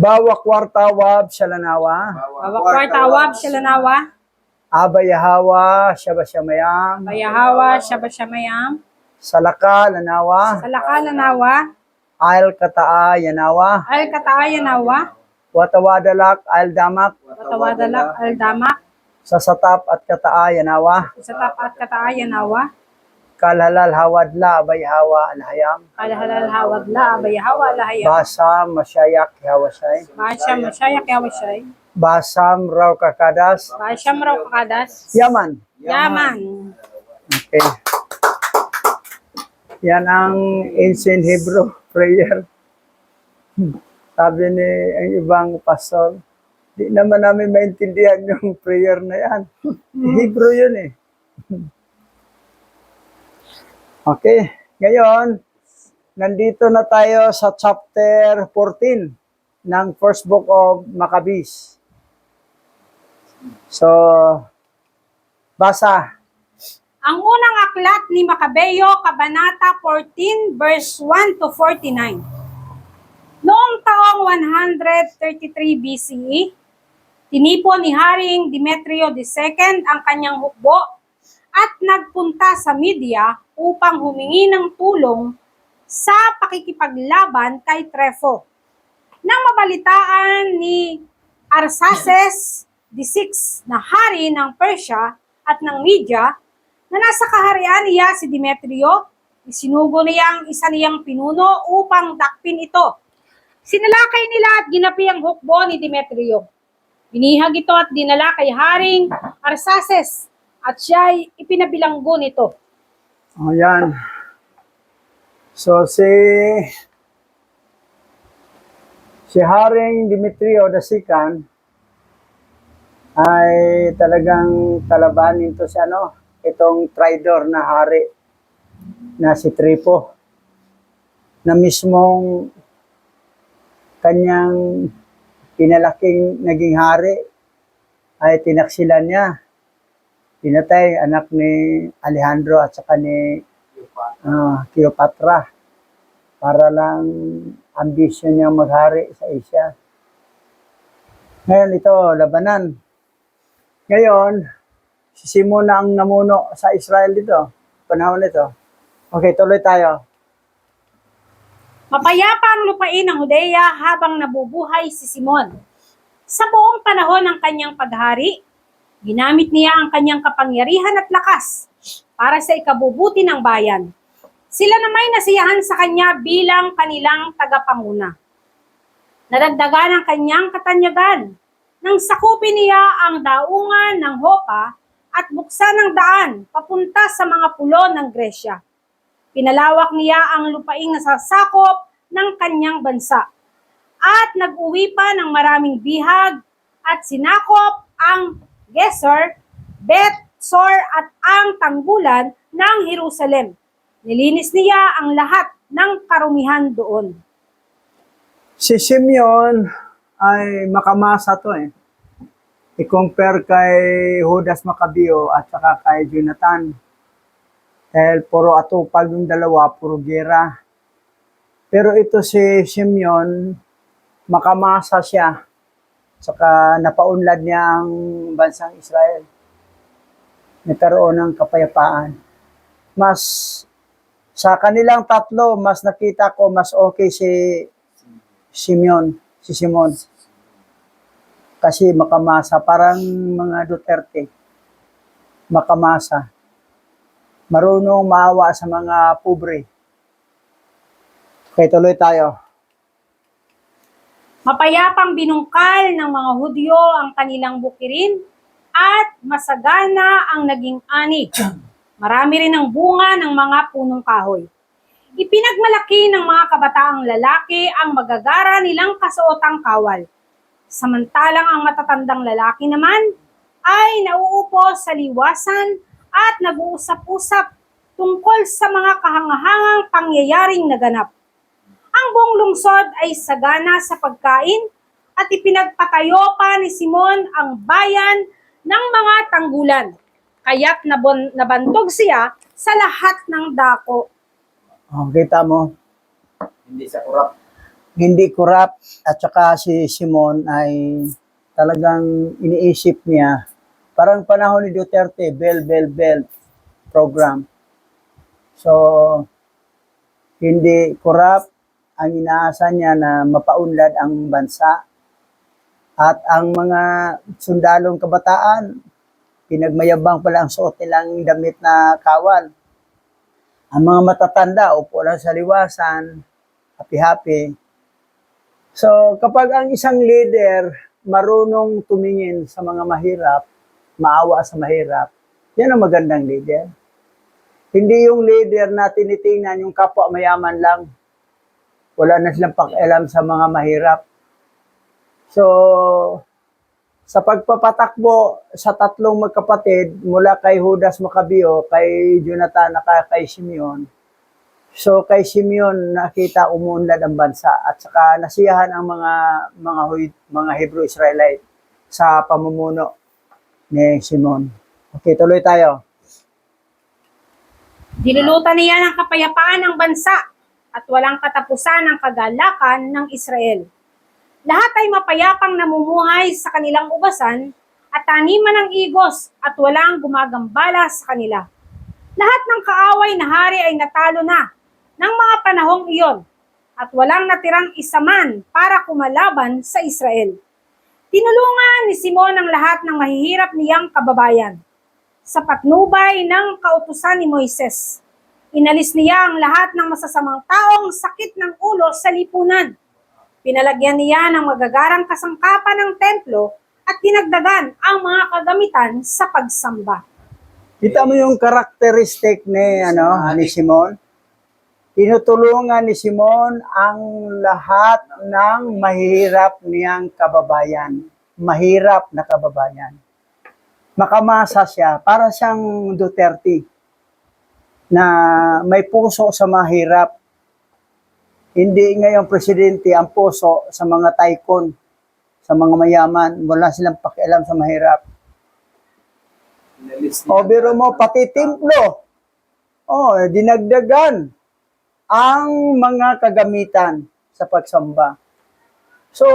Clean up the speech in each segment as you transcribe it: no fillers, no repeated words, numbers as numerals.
Bawa kwartawab shalanawa. Bawa kwartawab shalanawa. Abayahawa shabashamayam. Bayahawa shabashamayam. Salaka lanawa. Salaka lanawa. Al kataa yanawa. Al kataa yanawa. Watawadalak al damak. Watawadalak al damak. Sa satap at kataa yanawa. Sa satap at kataa yanawa. Kalhalal hawadla abayhawa alhayam. Kalhalal hawadla abayhawa alhayam. Basam masyayak hawasay. Basam masyayak hawasay. Basam raw kakadas. Basam raw kakadas. Yaman. Yaman. Okay. Yan ang ancient Hebrew prayer. Sabi ni ang ibang pastor, di naman namin maintindihan yung prayer na yan. Hebrew yun eh. Okay, ngayon, nandito na tayo sa chapter 14 ng first book of Maccabees. So, basa. Ang unang aklat ni Makabeo, Kabanata 14, verse 1 to 49. Noong taong 133 BCE, tinipon ni Haring Demetrio II ang kanyang hukbo at nagpunta sa Media upang humingi ng tulong sa pakikipaglaban kay Trypho. Nang mabalitaan ni Arsaces VI na hari ng Persia at ng Media na nasa kaharian niya si Demetrio, isinugo niya ang isa niyang pinuno upang dakpin ito. Sinalakay nila at ginapi ang hukbo ni Demetrio. Binihag ito at dinala kay Haring Arsaces at siya ay ipinabilanggo nito. Ayan. So, si Haring Demetrio II ay talagang kalabanin to si itong traidor na hari na si Trypho na mismong kanyang pinalaking naging hari ay tinaksilan niya. Pinatay anak ni Alejandro at saka ni Cleopatra para lang ambisyon niya maghari sa Asia. Ngayon ito, labanan. Ngayon, si Simon na ang namuno sa Israel dito, panahon nito. Okay, tuloy tayo. Mapayapa ang lupain ng Judea habang nabubuhay si Simon. Sa buong panahon ng kanyang paghari, ginamit niya ang kanyang kapangyarihan at lakas para sa ikabubuti ng bayan. Sila na may nasiyahan sa kanya bilang kanilang tagapanguna. Nadagdagan ang kanyang katanyagan nang sakupin niya ang daungan ng Hopa at buksan ng daan papunta sa mga pulo ng Gresya. Pinalawak niya ang lupaing nasasakop ng kanyang bansa at nag-uwi pa ng maraming bihag at sinakop ang Gesur, Bet-Sor at ang tanggulan ng Jerusalem. Nilinis niya ang lahat ng karumihan doon. Si Simeon ay makamasa to eh. I-compare kay Judas Maccabeo at saka kay Jonathan. Dahil puro atupag yung dalawa, puro gera. Pero ito si Simeon, makamasa siya. Saka napaunlad niya ang bansang Israel. Nagkaroon ng kapayapaan. Mas, sa kanilang tatlo, mas nakita ko, mas okay si Simon. Kasi makamasa, parang mga Duterte. Makamasa. Marunong maawa sa mga pobre. Okay, tuloy tayo. Mapayapang binungkal ng mga Hudyo ang kanilang bukirin at masagana ang naging ani. Marami rin ang bunga ng mga punong kahoy. Ipinagmalaki ng mga kabataang lalaki ang magagara nilang kasuotang kawal. Samantalang ang matatandang lalaki naman ay nauupo sa liwasan at nag-uusap-usap tungkol sa mga kahangahangang pangyayaring naganap. Ang buong lungsod ay sagana sa pagkain at ipinagpatayo pa ni Simon ang bayan ng mga tanggulan. Kaya't nabantog siya sa lahat ng dako. Oh, kita mo. Hindi sa kurap. hindi corrupt, at saka si Simon ay talagang iniisip niya, parang panahon ni Duterte, bell program. So, hindi corrupt, ang inaasa niya na mapaunlad ang bansa. At ang mga sundalong kabataan, pinagmayabang pala ang suot nilang damit na kawal. Ang mga matatanda, upo lang sa liwasan, happy-happy. So, kapag ang isang leader marunong tumingin sa mga mahirap, maawa sa mahirap, yan ang magandang leader. Hindi yung leader na tinitingnan yung kapwa mayaman lang. Wala na silang pakialam sa mga mahirap. So, sa pagpapatakbo sa tatlong magkapatid, mula kay Judas Macabeo, kay Jonathan, kay Simeon, so kay Simeon nakita umunlad ang bansa at saka nasiyahan ang mga Hebrew Israelite sa pamumuno ni Simon. Okay, tuloy tayo. Dilulutan niya ng kapayapaan ng bansa at walang katapusan ng kagalakan ng Israel. Lahat ay mapayapang namumuhay sa kanilang ubasan at taniman ng igos at walang gumagambala sa kanila. Lahat ng kaaway na hari ay natalo na ng mga panahong iyon at walang natirang isa man para kumalaban sa Israel. Tinulungan ni Simon ang lahat ng mahihirap niyang kababayan. Sa patnubay ng kautusan ni Moises, inalis niya ang lahat ng masasamang taong sakit ng ulo sa lipunan. Pinalagyan niya ng magagarang kasangkapan ng templo at dinagdagan ang mga kagamitan sa pagsamba. Kita mo yung karakteristik ni Simon? Tinutulungan ni Simon ang lahat ng mahirap niyang kababayan. Mahirap na kababayan. Makamasa siya, para siyang Duterte na may puso sa mahirap. Hindi ngayong presidente ang puso sa mga tycoon, sa mga mayaman. Wala silang pakialam sa mahirap. O biro mo, pati templo. Dinagdagan ang mga kagamitan sa pagsamba. So,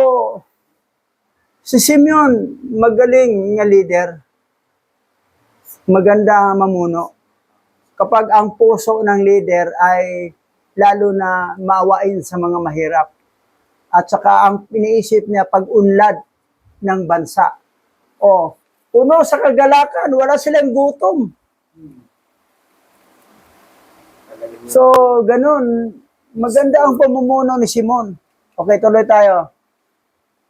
si Simeon, magaling nga leader. Maganda mamuno. Kapag ang puso ng leader ay lalo na maawain sa mga mahirap. At saka ang iniisip niya pag-unlad ng bansa. Puno sa kagalakan, wala silang gutom. So, ganun. Maganda ang pamumuno ni Simon. Okay, tuloy tayo.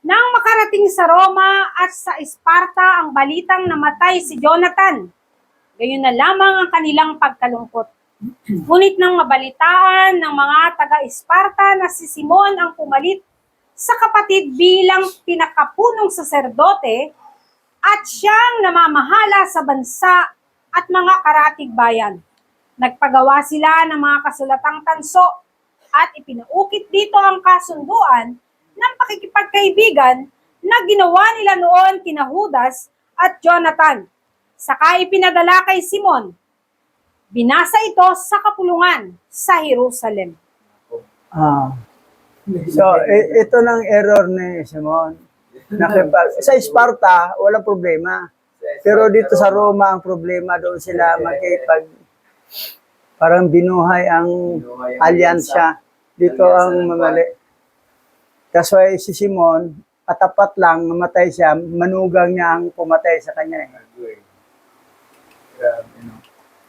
Nang makarating sa Roma at sa Esparta ang balitang namatay si Jonathan, gayon na lamang ang kanilang pagkalungkot. Ngunit nang mabalitaan ng mga taga-Esparta na si Simon ang pumalit sa kapatid bilang pinakapunong saserdote at siyang namamahala sa bansa at mga karatig bayan, nagpagawa sila ng mga kasulatang tanso at ipinaukit dito ang kasunduan ng pakikipagkaibigan na ginawa nila noon kina Judas at Jonathan. Saka ipinadala kay Simon. Binasa ito sa kapulungan sa Jerusalem. So, ito ng error ni Simon. Sa Sparta, walang problema. Pero dito sa Roma, ang problema doon sila parang binuhay ang alyansya. Dito ang mamali. Kasi si Simon, katapat lang, namatay siya, manugang niya ang pumatay sa kanya.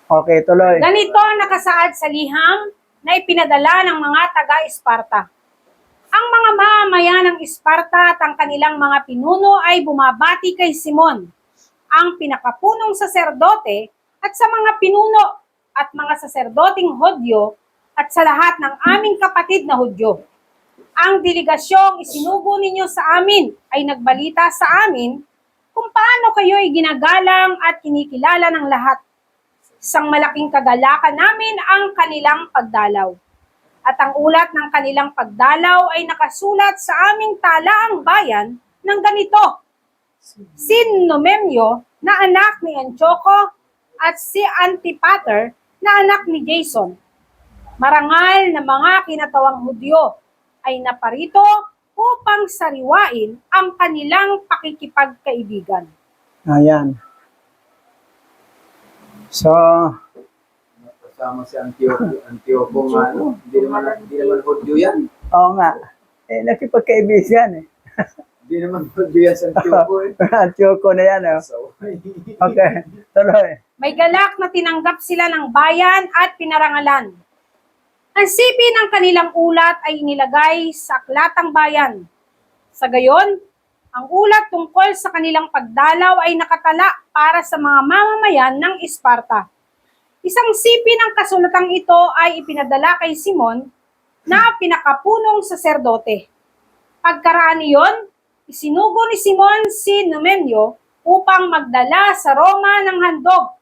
Okay, tuloy. Ganito ang nakasaad sa liham na ipinadala ng mga taga-Esparta. Ang mga mamamayan ng Esparta at ang kanilang mga pinuno ay bumabati kay Simon, ang pinakapunong saserdote, at sa mga pinuno at mga saserdoting Hudyo at sa lahat ng aming kapatid na Hudyo. Ang delegasyong isinugo ninyo sa amin ay nagbalita sa amin kung paano kayo'y ginagalang at kinikilala ng lahat. Isang malaking kagalakan namin ang kanilang pagdalaw. At ang ulat ng kanilang pagdalaw ay nakasulat sa aming talaang bayan ng ganito. Si Nomemyo na anak ni Antioco at si Antipater na anak ni Jason, marangal na mga kinatawang Hudyo, ay naparito upang sariwain ang kanilang pakikipagkaibigan. Ayan. So, Kasama si Antioco nga, ano? Hindi naman Hudyo yan. oo nga. Nakipagkaibigan eh. Hindi naman Hudyo yan sa Antioco eh. Antioco na yan. Oh. So, Okay, tuloy. May galak na tinanggap sila ng bayan at pinarangalan. Ang sipi ng kanilang ulat ay inilagay sa aklatang bayan. Sa gayon, ang ulat tungkol sa kanilang pagdalaw ay nakatala para sa mga mamamayan ng Isparta. Isang sipi ng kasulatang ito ay ipinadala kay Simon na pinakapunong saserdote. Pagkaraan niyon, isinugo ni Simon si Numenyo upang magdala sa Roma ng handog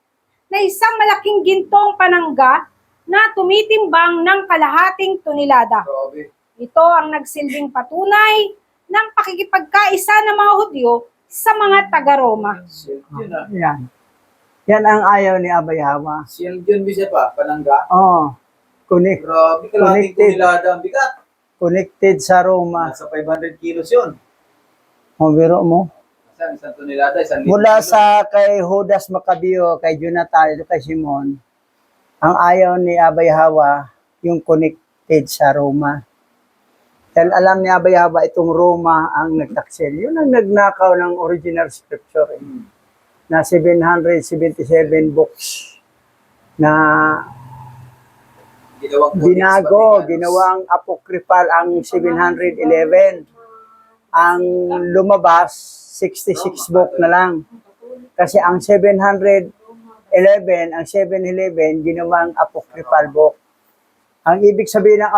na isang malaking gintong panangga na tumitimbang ng kalahating tonelada. grabe. Ito ang nagsilbing patunay ng pakikipagkaisa ng mga Hudyo sa mga taga-Roma. Shield yun ah. Yan. Yan ang ayaw ni Abay Hawa. Shield yun, bisa pa, panangga. Oh, Grabe, kalahating Connected. tonelada ang bigat. connected sa Roma. Nasa 500 kilos yun. O, biro mo. Saan? Isang tonelada, 1 litro. Mula sa kay Judas Maccabeo, kay Jonathan, kay Simon, ang ayaw ni Abay Hawa, yung connected sa Roma. Dahil alam ni Abay Hawa, itong Roma ang nagtaksil. Yun ang nagnakaw ng original scripture. Na 777 books na Ginawang binago, ginawang apocryphal ang 711. Ang lumabas, 66 book na lang. Kasi ang 711, ang 711, ginawang apocryphal book. Ang ibig sabihin ng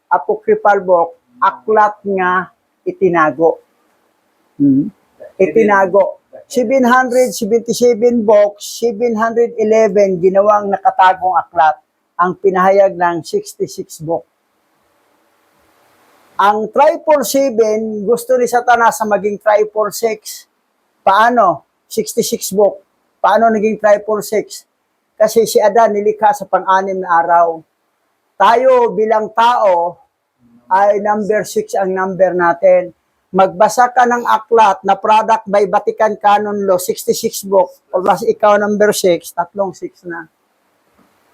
apocryphal book, aklat nga itinago. Itinago. 777 books, 711 ginawang nakatagong aklat. Ang pinahayag ng 66 book. Ang 777, gusto ni Satanas na maging 746. Paano? 66 book. Paano naging 746? Kasi si Adan nilikha sa pang-anim na araw. Tayo bilang tao ay number 6 ang number natin. Magbasa ka ng aklat na product by Vatican Canon Law, 66 book. O mas ikaw number 6, tatlong 6 na.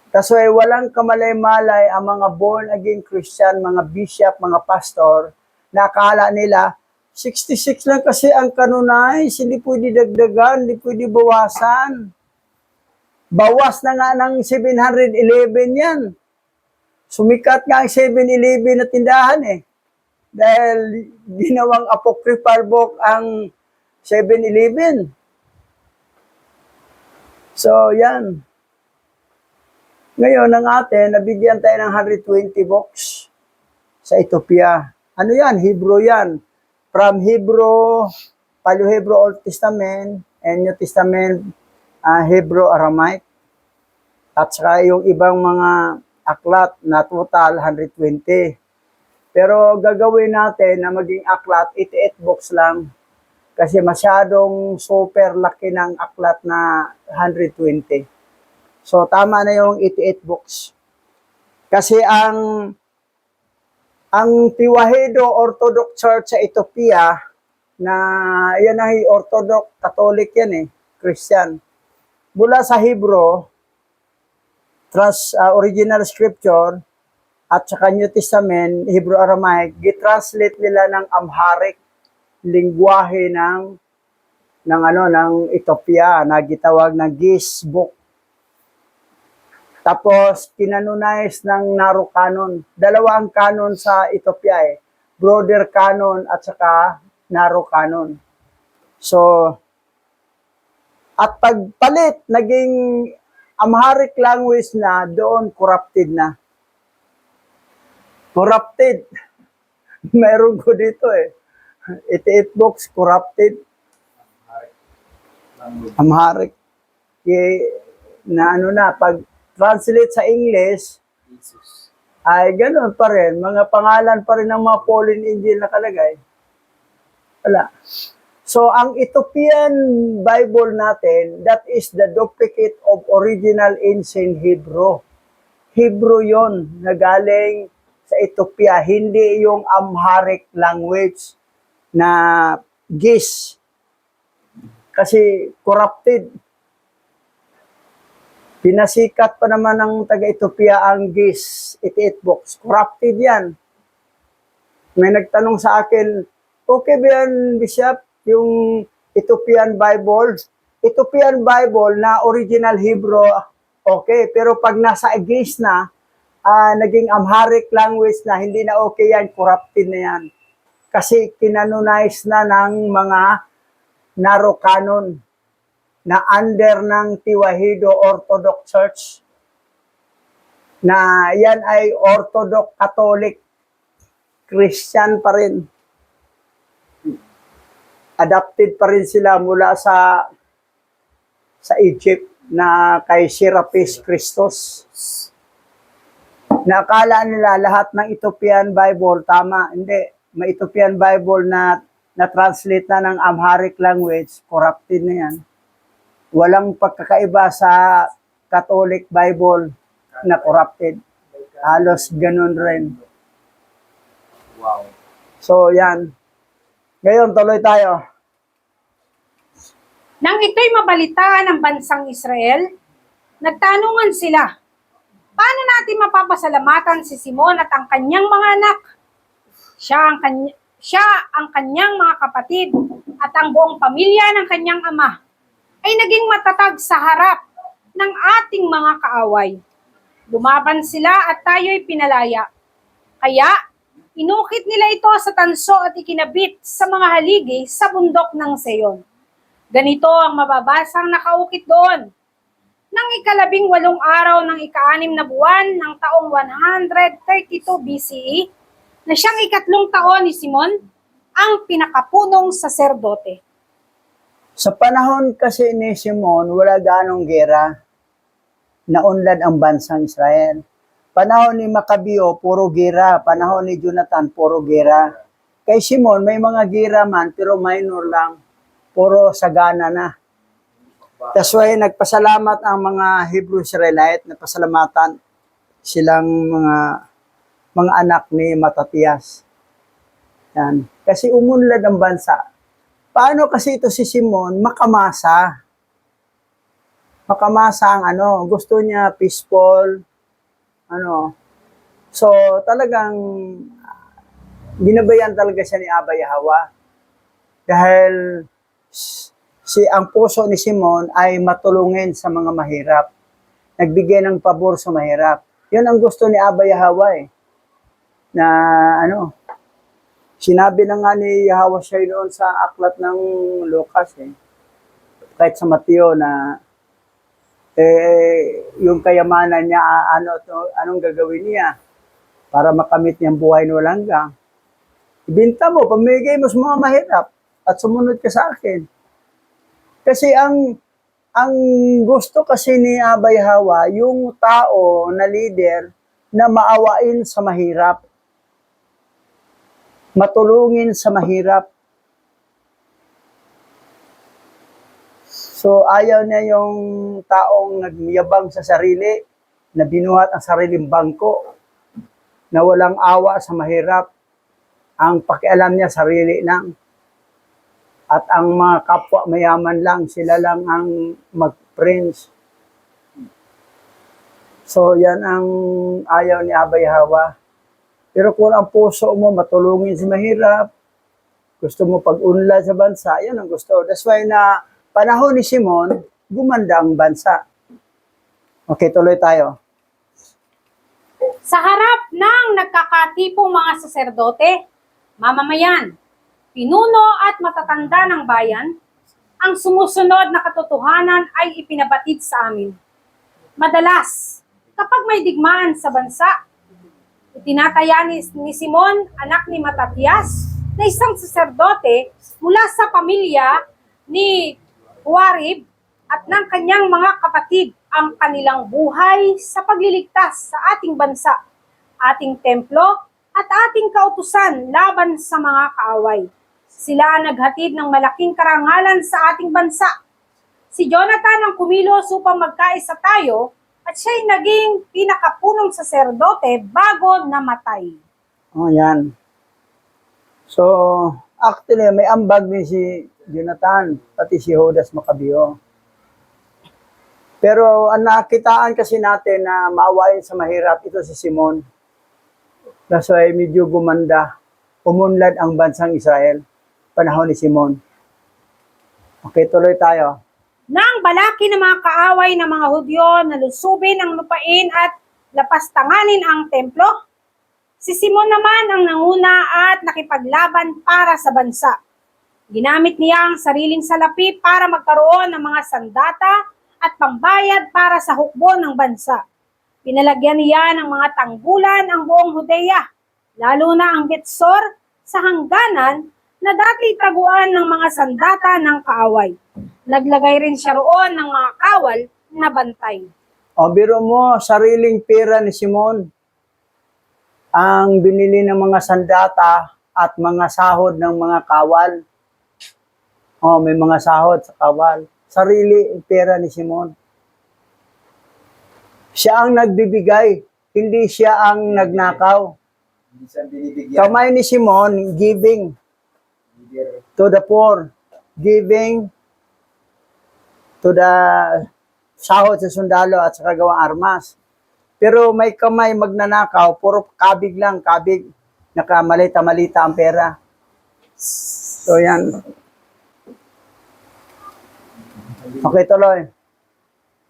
Kaso ay walang kamalay-malay ang mga born-again Christian, mga bishop, mga pastor, na akala nila, 66 lang kasi ang canonize, hindi pwede dagdagan, hindi pwede bawasan. Bawas na nga ng 711 yan. Sumikat nga ang 711 na tindahan eh. Dahil ginawang apocryphal book ang 711. So, yan. Ngayon, ang atin, nabigyan tayo ng 120 books sa Ethiopia. Ano yan? Hebrew yan. From Hebrew, Paleo-Hebrew Old Testament, and New Testament, Hebrew Aramaic. At saka yung ibang mga aklat na total, 120. Pero gagawin natin na maging aklat, 88 books lang. Kasi masyadong super laki ng aklat na 120. So, tama na yung 88 books. Kasi ang Tiwahedo Orthodox Church sa Ethiopia, na yan ay Orthodox, Catholic yan eh, Christian. Mula sa Hebrew, original scripture, at saka New Testament, Hebrew Aramaic, gitranslate nila ng Amharic, lingwahe ng Ethiopia, na gitawag na Giz Book. Tapos, kinanonize ng Naro Canon. Dalawa ang canon sa Ethiopia eh. Broader Canon at saka Naro Canon. So, at pagpalit, naging Amharic language na, doon corrupted na. Corrupted. Meron ko dito eh. 88 books, corrupted. Amharic. Pag translate sa English, Jesus. ay ganoon pa rin. Mga pangalan pa rin ng mga Pauline Angel nakalagay. Wala. So, ang Ethiopian Bible natin, that is the duplicate of original ancient Hebrew. Hebrew yon na galing sa Ethiopia, hindi yung Amharic language na GIS. Kasi corrupted. Pinasikat pa naman ng taga-Ethiopia ang GIS 88 books. Corrupted yan. May nagtanong sa akin, okay ba yan, Bishop, yung Ethiopian Bible? Ethiopian Bible na original Hebrew, okay. Pero pag nasa GIS na, naging Amharic language na, hindi na okay yan, corrupted na yan. Kasi kinanonize na ng mga narrow canon na under ng Tiwahido Orthodox Church na yan ay Orthodox Catholic Christian pa rin. Adapted pa rin sila mula sa Egypt na kay Serapis Christos. Nakala nila lahat ng Ethiopian Bible tama. Hindi. May Ethiopian Bible na translate na ng Amharic language, corrupted na yan. Walang pagkakaiba sa Catholic Bible na corrupted. Halos ganun rin. Wow. So, yan. Ngayon, tuloy tayo. Nang ito'y mabalitaan ng bansang Israel, nagtanungan sila, paano natin mapapasalamatan si Simon at ang kanyang mga anak? Siya ang kanyang mga kapatid at ang buong pamilya ng kanyang ama ay naging matatag sa harap ng ating mga kaaway. Lumaban sila at tayo'y pinalaya. Kaya, inukit nila ito sa tanso at ikinabit sa mga haligi sa bundok ng Seyon. Ganito ang mababasang nakaukit doon. Nang ika-18 araw ng ika-6 na buwan ng taong 132 BCE, na siyang ikatlong taon ni Simon, ang pinakapunong saserdote. Sa panahon kasi ni Simon, wala ganong gera. Naunlad ang bansang Israel. Panahon ni Makabeo, puro gera. Panahon ni Jonathan, puro gera. Kay Simon, may mga gera man, pero minor lang. Puro sagana na. That's why nagpasalamat ang mga Hebrew Israelite, nagpasalamatan silang mga anak ni Matatias. Yan. Kasi umunlad ang bansa. Paano kasi ito si Simon? Makamasa. Makamasa ang gusto niya peaceful. So, talagang ginabayan talaga siya ni Abba Yahweh. Dahil ang puso ni Simon ay matulungin sa mga mahirap. Nagbigay ng pabor sa mahirap. Yun ang gusto ni Abba Yahweh. Na sinabi na nga ni Yahweh siya noon sa aklat ng Lucas kahit sa Mateo na yung kayamanan niya anong gagawin niya para makamit niyang buhay na walang hanggan. Ibenta mo, pamigay mo sa mga mahirap at sumunod ka sa akin. Kasi ang gusto kasi ni Abba Yahweh, yung tao na leader na maawain sa mahirap. Matulungin sa mahirap. So, ayaw niya yung taong nagyabang sa sarili, na binuhat ang sariling bangko, na walang awa sa mahirap. Ang pakialam niya, sarili lang. At ang mga kapwa mayaman lang, sila lang ang mag-prince. So, yan ang ayaw ni Abba Yahweh. Pero kung ang puso mo matulungin sa mahirap, gusto mo pag-unlad sa bansa, yan ang gusto. That's why na panahon ni Simon, gumanda ang bansa. Okay, tuloy tayo. Sa harap ng nagkakatipong mga saserdote, mamamayan, pinuno at matatanda ng bayan, ang sumusunod na katotohanan ay ipinabatid sa amin. Madalas, kapag may digmaan sa bansa, itinataya ni Simon, anak ni Matatias, na isang saserdote mula sa pamilya ni Huarib at ng kanyang mga kapatid ang kanilang buhay sa pagliligtas sa ating bansa, ating templo at ating kautusan laban sa mga kaaway. Sila ang naghatid ng malaking karangalan sa ating bansa. Si Jonathan ang kumilos upang magkaisa tayo at siya'y naging pinakapunong saserdote bago namatay. Oh, yan. So, actually, may ambag din si Jonathan, pati si Judas Macabeo. Pero ang nakitaan kasi natin na maawain sa mahirap, ito si Simon. That's why medyo gumanda. Umunlad ang bansang Israel. Panahon ni Simon. Okay, tuloy tayo. Nang balaki ng mga kaaway ng mga Hudyo na lusubin ang lupain at lapastanganin ang templo, si Simon naman ang nanguna at nakipaglaban para sa bansa. Ginamit niya ang sariling salapi para magkaroon ng mga sandata at pambayad para sa hukbo ng bansa. Pinalagyan niya ng mga tanggulan ang buong Hudeya, lalo na ang Betsor sa hangganan na dati taguan ng mga sandata ng kaaway. Naglagay rin siya roon ng mga kawal na bantay. O, biro mo, sariling pera ni Simon ang binili ng mga sandata at mga sahod ng mga kawal. O, may mga sahod sa kawal. Sarili pera ni Simon. Siya ang nagbibigay, hindi siya ang nagnakaw. Hindi siya binibigyan. Kamay ni Simon, giving to the poor, giving to the sahod sa sundalo at sa kagawang armas. Pero may kamay magnanakaw, puro kabig lang, kabig. Nakamalita-malita ang pera. So yan. Okay, tuloy.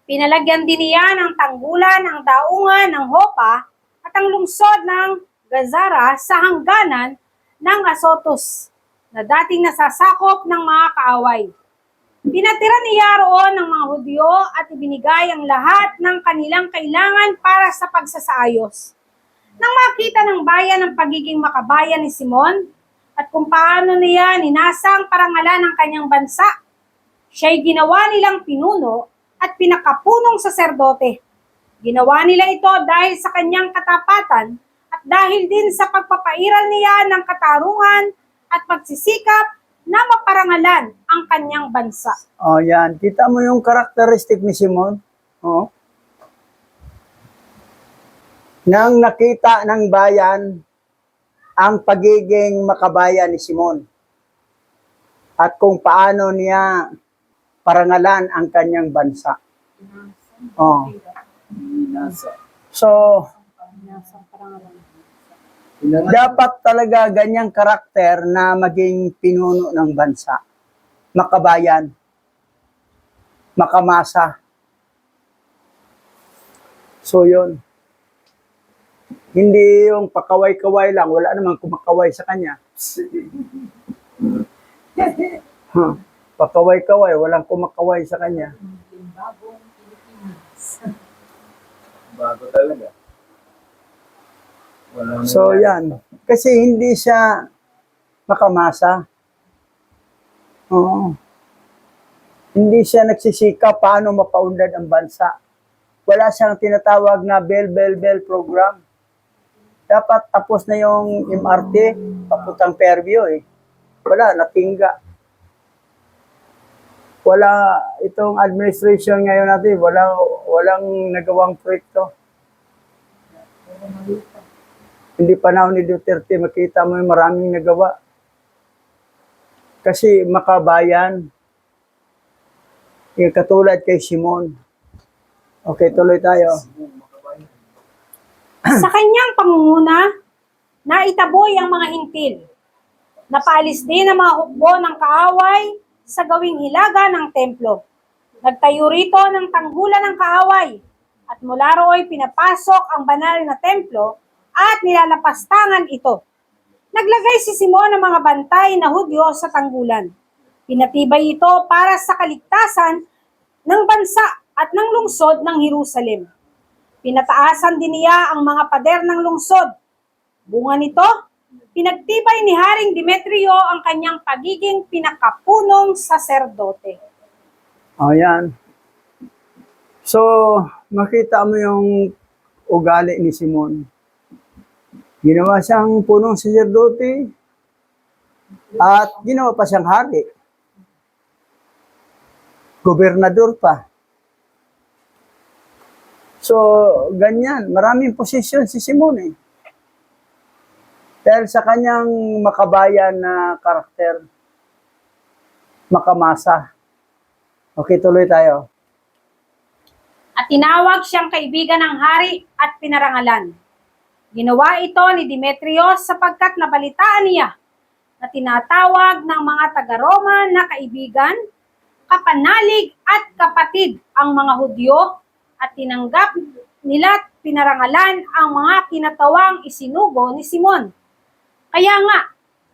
Pinalagyan din niya ng tanggulan ang daungan ng Hopa at ang lungsod ng Gazara sa hangganan ng Azotus na dating nasasakop ng mga kaaway. Pinatira niya roon ng mga Hudyo at ibinigay ang lahat ng kanilang kailangan para sa pagsasaayos. Nang makita ng bayan ang pagiging makabayan ni Simon at kung paano niya ninasang parangalan ng kanyang bansa, siya'y ginawa nilang pinuno at pinakapunong saserdote. Ginawa nila ito dahil sa kanyang katapatan at dahil din sa pagpapairal niya ng katarungan at pagsisikap na maparangalan ang kanyang bansa. O yan, kita mo yung karakteristik ni Simon. O. Nang nakita ng bayan ang pagiging makabayan ni Simon at kung paano niya parangalan ang kanyang bansa. Oh. Nasa. So, dapat talaga ganyang karakter na maging pinuno ng bansa. Makabayan. Makamasa. So, yun. Hindi yung pakaway-kaway lang. Wala namang kumakaway sa kanya. Pakaway-kaway. Walang kumakaway sa kanya. Bago talaga. Walang So, yan. Kasi hindi siya makamasa. Oo. Hindi siya nagsisikap paano mapaunlad ang bansa. Wala siyang tinatawag na bell program. Dapat tapos na yung MRT, papuntang Fairview eh. Wala, natingga. Wala, itong administration ngayon natin, walang nagawang proyekto. Hindi panahon ni Duterte, makita mo yung maraming nagawa. Kasi makabayan, yung katulad kay Simon. Okay, tuloy tayo. Sa kanyang pangunguna, naitaboy ang mga hintil. Napaalis din ang mga hukbo ng kaaway sa gawing hilaga ng templo. Nagtayo rito ng tanggulan ng kaaway at mula rooy pinapasok ang banal na templo at nilalapastangan ito. Naglagay si Simon ng mga bantay na Hudyo sa tanggulan. Pinatibay ito para sa kaligtasan ng bansa at ng lungsod ng Jerusalem. Pinataasan din niya ang mga pader ng lungsod. Bunga nito, pinagtibay ni Haring Demetrio ang kanyang pagiging pinakapunong saserdote. O yan. So, makita mo yung ugali ni Simon. Ginawa siyang punong saserdote at ginawa pa siyang hari. Gobernador pa. So, ganyan. Maraming posisyon si Simon eh. Dahil sa kanyang makabayan na karakter, makamasa. Okay, tuloy tayo. At tinawag siyang kaibigan ng hari at pinarangalan. Ginawa ito ni Demetrios sapagkat nabalitaan niya na tinatawag ng mga taga-Roma na kaibigan, kapanalig at kapatid ang mga Hudyo at tinanggap nila at pinarangalan ang mga kinatawang isinugo ni Simon. Kaya nga,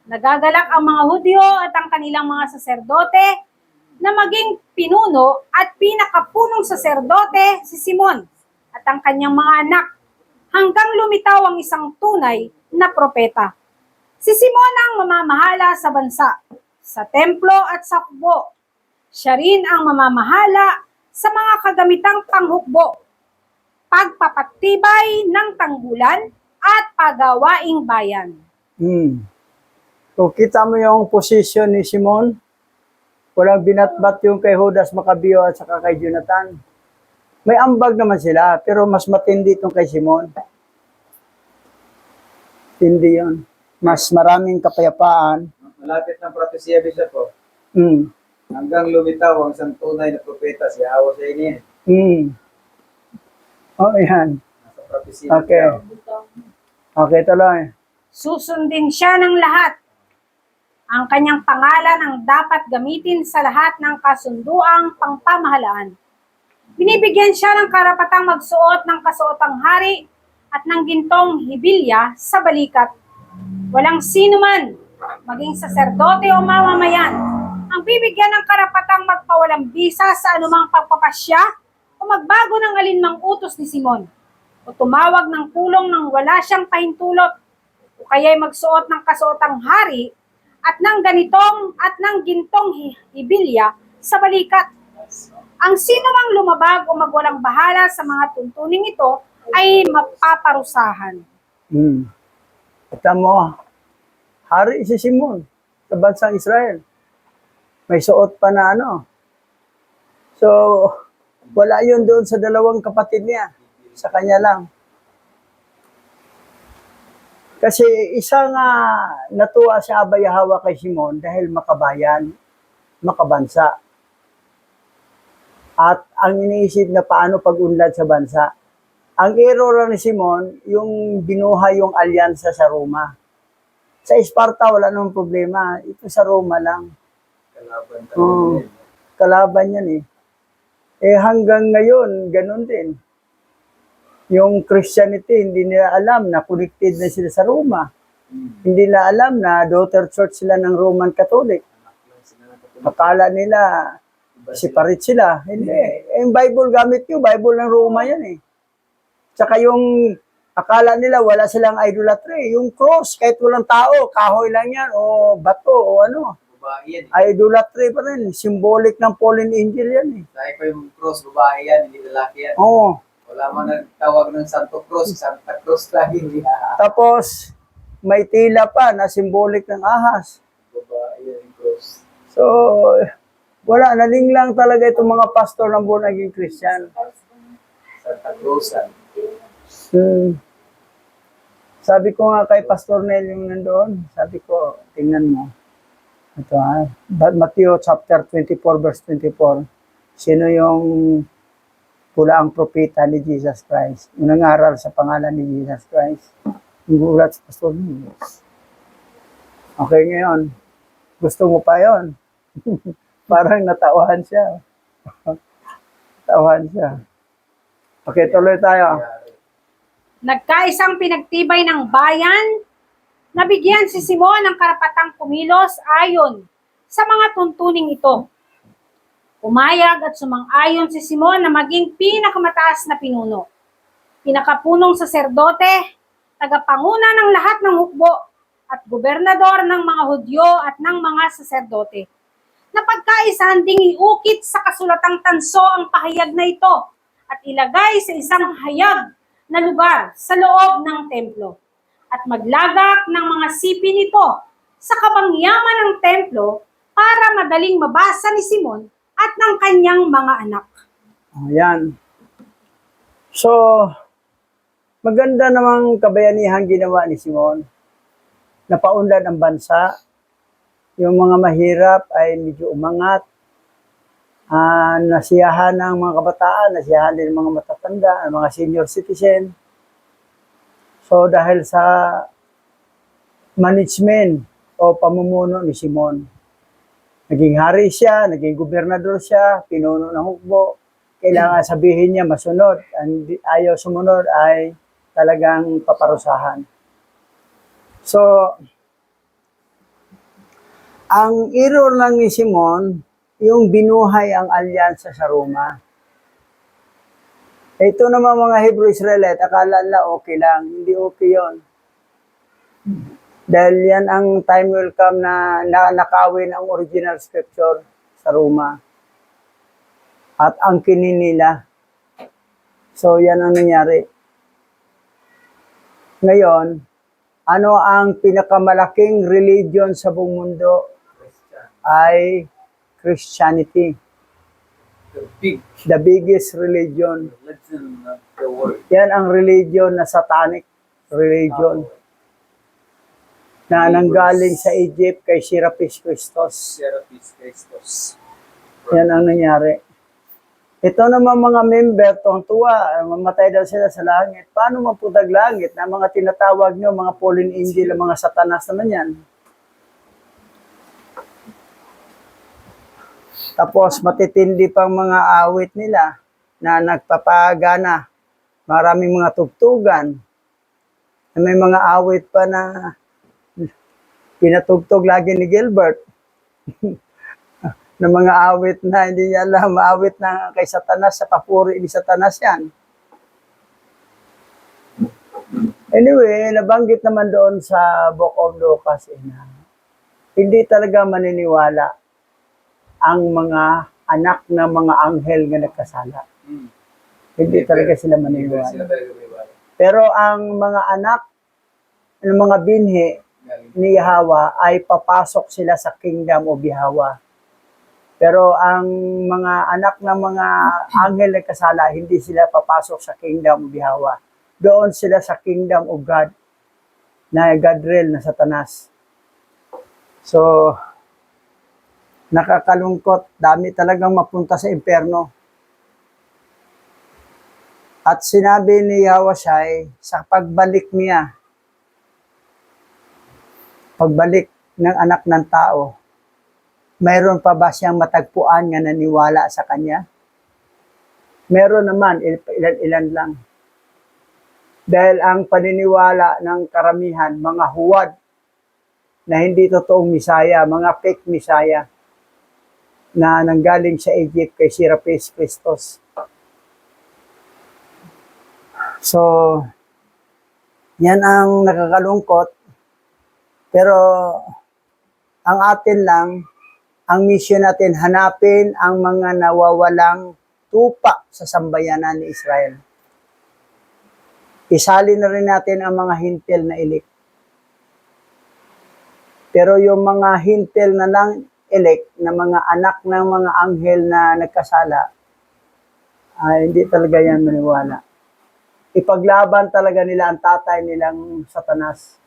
nagagalak ang mga Hudyo at ang kanilang mga saserdote na maging pinuno at pinakapunong saserdote si Simon at ang kanyang mga anak hanggang lumitaw ang isang tunay na propeta. Si Simon ang mamamahala sa bansa, sa templo at sa hukbo. Siya rin ang mamamahala sa mga kagamitang panghukbo, pagpapatibay ng tanggulan at pagawaing bayan. So, kita mo yung position ni Simon. Walang binatbat yung kay Judas Macabeo at saka kay Jonathan. May ambag naman sila, pero mas matindi itong kay Simon. Hindi yun. Mas maraming kapayapaan. Malapit ng propesya, Bishop po. Mm. Hanggang lumitaw ang isang tunay na propeta, si Hawa sa inin. Oh, yan. Nasa propesya. Okay. Okay, tuloy. Susundin siya ng lahat. Ang kanyang pangalan ang dapat gamitin sa lahat ng kasunduang pangpamahalaan. Binibigyan siya ng karapatang magsuot ng kasuotang hari at ng gintong hibilya sa balikat. Walang sino man, maging saserdote o mamamayan, ang bibigyan ng karapatang magpawalang bisa sa anumang pagpapasya o magbago ng alinmang utos ni Simon, o tumawag ng pulong nang wala siyang pahintulot, o kaya'y magsuot ng kasuotang hari at ng ganitong at ng gintong hibilya sa balikat. Ang sino mang lumabag o magwalang bahala sa mga tuntuning ito ay mapaparusahan. Kita mo, hari si Simon sa bansang Israel. May suot pa na ano. So, wala yun doon sa dalawang kapatid niya. Sa kanya lang. Kasi isa nga natuwa si Abba Yahawa kay Simon dahil makabayan, makabansa. At ang iniisip na paano pag-unlad sa bansa. Ang error ni Simon, yung binuhay yung alyansa sa Roma. Sa Sparta, wala namang problema. Ito sa Roma lang. Kalaban talaga. Kalaban yan eh. Eh hanggang ngayon, ganun din. Yung Christianity, hindi nila alam na connected na sila sa Roma. Hindi nila alam na daughter church sila ng Roman Catholic. Akala nila, separate sila. Hindi. Yung Bible gamit nyo, Bible ng Roma yan eh. Tsaka yung akala nila wala silang idolatry. Yung cross, kahit walang tao, kahoy lang yan, o bato, o ano. Babae yan. Idolatry pa rin. Symbolic ng fallen angel yan eh. Dahil pa yung cross, babae yan, hindi lalaki yan. Oo. Wala man nagtawag ng Santo Cruz, Santa Cruz lagi. Tapos, may tila pa na symbolic ng ahas. Babae yan yung cross. So, wala. Naling lang talaga itong mga pastor ng born again Christian. Santa Cruz. Sabi ko nga kay Pastor Nel yung nandoon, sabi ko, tingnan mo. Ito Matthew chapter 24 verse 24. Sino yung pulaang propeta ni Jesus Christ? Yung nangaral sa pangalan ni Jesus Christ. Yung gulat sa Pastor Nel. Okay ngayon. Gusto mo pa yon? Parang natawahan siya. Tawahan siya. Okay, tuloy tayo. Nagkaisang pinagtibay ng bayan, nabigyan si Simon ng karapatang kumilos ayon sa mga tuntuning ito. Pumayag at sumang-ayon si Simon na maging pinakamataas na pinuno, pinakapunong saserdote, tagapanguna ng lahat ng hukbo, at gobernador ng mga Hudyo at ng mga saserdote. Napagkaisahan ding iukit sa kasulatang tanso ang pahayag na ito at ilagay sa isang hayag na lugar sa loob ng templo at maglagak ng mga sipi nito sa kabangyaman ng templo para madaling mabasa ni Simon at ng kanyang mga anak. Ayan. So, maganda namang kabayanihan ginawa ni Simon. napaunlad ang bansa. Yung mga mahirap ay medyo umangat. Nasiyahan ng mga kabataan, nasiyahan din ng mga matatanda, ang mga senior citizen. So dahil sa management o pamumuno ni Simon, naging hari siya, naging gobernador siya, pinuno ng hukbo. Kailangan sabihin niya masunod. Ang ayaw sumunod ay talagang paparusahan. So, ang error lang ni Simon, yung binuhay ang alyansa sa Roma. Ito naman mga Hebrew Israelite, akala nila okay lang. Hindi okay yon. Dahil yan ang time will come na nakawin ang original scripture sa Roma. At ang nila. So yan ang nangyari. Ngayon, ano ang pinakamalaking religion sa buong mundo? Ay Christianity. The biggest religion. Religion of the world. Yan ang religion na satanic religion. Na nanggaling sa Egypt kay Serapis Christos. Serapis Christos. Yan ang nangyari. Ito naman mga member, tuwang-tuwa, mamatay daw sila sa langit. Paano mapudag langit na mga tinatawag nyo, mga fallen angel, mga satanas naman yan? Tapos matitindi pang mga awit nila na nagpapagana. Maraming mga tugtugan. May mga awit pa na pinatugtog lagi ni Gilbert. Na mga awit na hindi niya alam, maawit na kay Satanas, sa papuri ni Satanas yan. Anyway, nabanggit naman doon sa Book of Lucas na hindi talaga maniniwala ang mga anak ng mga anghel na nagkasala. Hindi talaga sila maniniwala. Pero ang mga anak ng mga binhi ni Yahweh ay papasok sila sa kingdom of Yahweh. Pero ang mga anak ng mga anghel na kasala, hindi sila papasok sa kingdom of Yahweh. Doon sila sa kingdom of God, na Gadriel, na Satanas. So, nakakalungkot. Dami talagang mapunta sa impyerno. At sinabi ni Yahweh sa pagbalik niya, pagbalik ng anak ng tao, mayroon pa ba siyang matagpuan nga naniwala sa kanya? Meron naman, ilan-ilan lang. Dahil ang paniniwala ng karamihan, mga huwad na hindi totoong misaya, mga fake misaya, na nanggaling sa Egypt kay Serapis Christos. So, yan ang nakakalungkot. Pero, ang atin lang, ang mission natin, hanapin ang mga nawawalang tupa sa sambayanan ni Israel. Isali na rin natin ang mga hintil na ilik. Pero yung mga hintil na lang elect na mga anak ng mga anghel na nagkasala, ay hindi talaga yan maniwala. Ipaglaban talaga nila ang tatay nilang Satanas.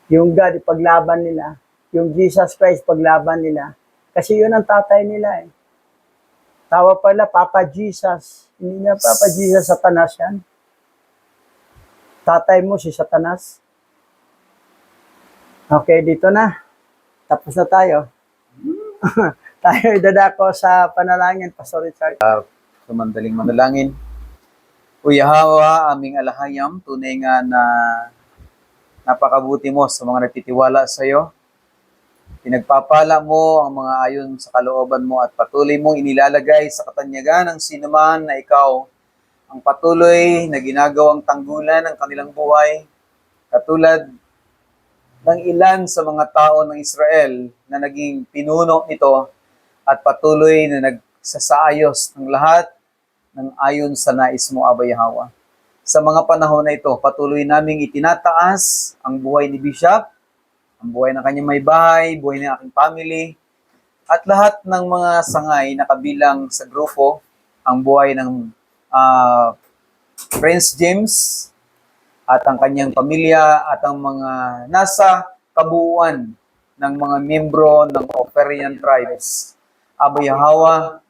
Yung God, ipaglaban nila. Yung Jesus Christ, paglaban nila. Kasi yun ang tatay nila eh. Tawa pala, Papa Jesus. Hindi niya Papa Jesus, Satanas yan. Tatay mo si Satanas. Okay, dito na. Tapos na tayo. Tayo idadako sa panalangin, Pastor Richard. Sa mandaling manalangin. O Yahweh, aming alahayam, tunay nga na napakabuti mo sa mga nagtitiwala sa iyo. Pinagpapala mo ang mga ayon sa kalooban mo at patuloy mong inilalagay sa katanyagan ng sinuman na ikaw ang patuloy na ginagawang tanggulan ng kanilang buhay, katulad ng ilan sa mga tao ng Israel na naging pinuno nito at patuloy na nagsasaayos ng lahat ng ayon sa nais mo, Aba Yahweh. Sa mga panahon na ito, patuloy naming itinataas ang buhay ni Bishop, ang buhay ng kanyang may bahay, buhay ng aking family, at lahat ng mga sangay na kabilang sa grupo, ang buhay ng Prince James, at ang kanyang pamilya, at ang mga nasa kabuuan ng mga membro ng Opherian tribes. Abo Yahweh,